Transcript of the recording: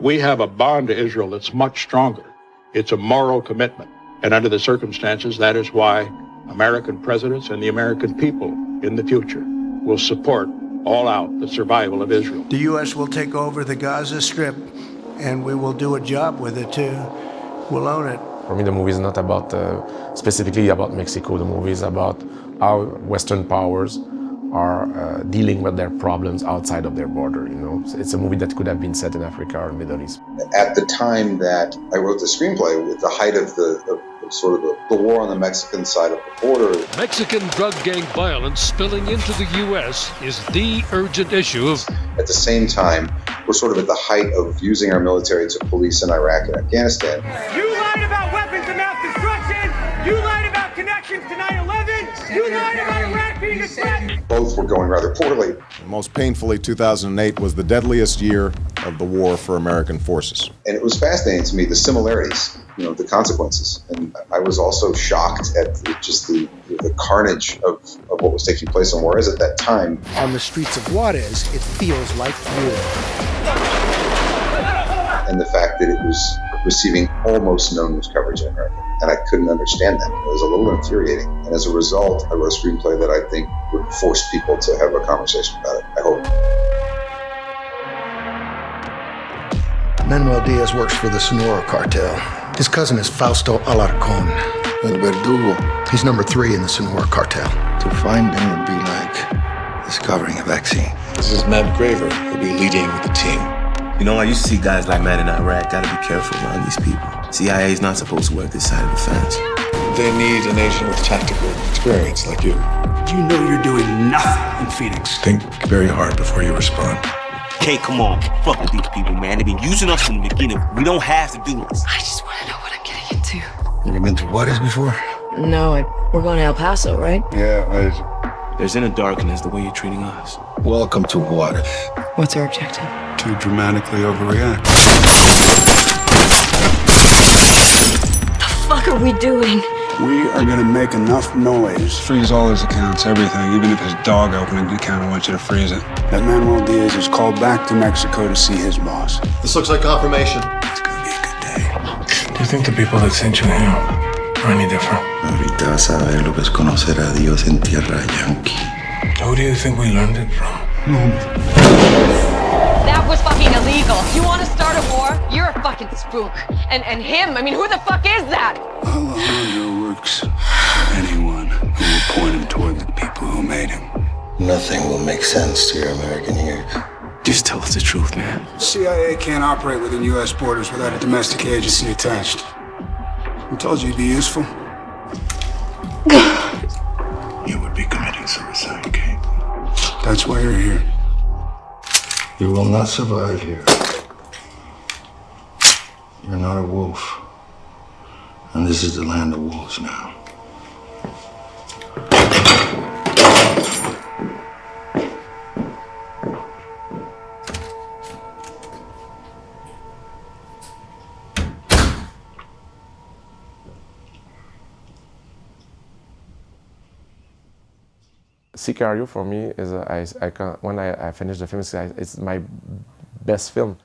We have a bond to Israel that's much stronger. It's a moral commitment. And under the circumstances, that is why American presidents and the American people in the future will support all out the survival of Israel. The U.S. will take over the Gaza Strip, and we will do a job with it, too. We'll own it. For me, the movie is not about specifically about Mexico. The movie is about how Western powers are dealing with their problems outside of their border. You know, it's a movie that could have been set in Africa or Middle East. At the time that I wrote the screenplay, with the height of the war on the Mexican side of the border, Mexican drug gang violence spilling into the U.S. is the urgent issue of. At the same time, we're sort of at the height of using our military to police in Iraq and Afghanistan. You lied about weapons of mass destruction. You lied about connections to 9/11. You lied about Iraq being a threat. Both were going rather poorly. Most painfully, 2008 was the deadliest year of the war for American forces. And it was fascinating to me, the similarities, the consequences. And I was also shocked at the carnage of what was taking place on Juarez at that time. On the streets of Juarez, it feels like war. And the fact that it was receiving almost no news coverage in America. And I couldn't understand that. It was a little infuriating. And as a result, I wrote a screenplay that I think would force people to have a conversation about it, I hope. Manuel Diaz works for the Sonora cartel. His cousin is Fausto Alarcon. El Verdugo. He's number 3 in the Sonora cartel. To find him would be like discovering a vaccine. This is Matt Graver, who'll be leading the team. You know, I used to see guys like Matt in Iraq. Gotta be careful around these people. CIA is not supposed to work this side of the fence. They need an agent with tactical experience like you. You know you're doing nothing in Phoenix. Think very hard before you respond. Okay, come on. Fuck with these people, man. They've been using us from the beginning. We don't have to do this. I just want to know what I'm getting into. You ever been to Juarez before? No, we're going to El Paso, right? Yeah, There's inner darkness the way you're treating us. Welcome to Juarez. What's our objective? To dramatically overreact. What the fuck are we doing? We are gonna make enough noise. Freeze all his accounts, everything, even if his dog opening account, I want you to freeze it. That Manuel Diaz is called back to Mexico to see his boss. This looks like confirmation. It's gonna be a good day. Do you think the people that sent you here are any different? Ahorita vas a ver lo que es conocer a Dios en tierra yankee. Who do you think we learned it from? That was fucking illegal. You want to start a war? You're a fucking spook. And him, I mean, who the fuck is that? Alejandro works for anyone who will point him toward the people who made him. Nothing will make sense to your American ears. Just tell us the truth, man. CIA can't operate within U.S. borders without a domestic agency attached. Who told you you'd be useful? You would be committing suicide, Kate. That's why you're here. You will not survive here. You're not a wolf. And this is the land of wolves now. Sicario for me is when I finish the film, it's my best film.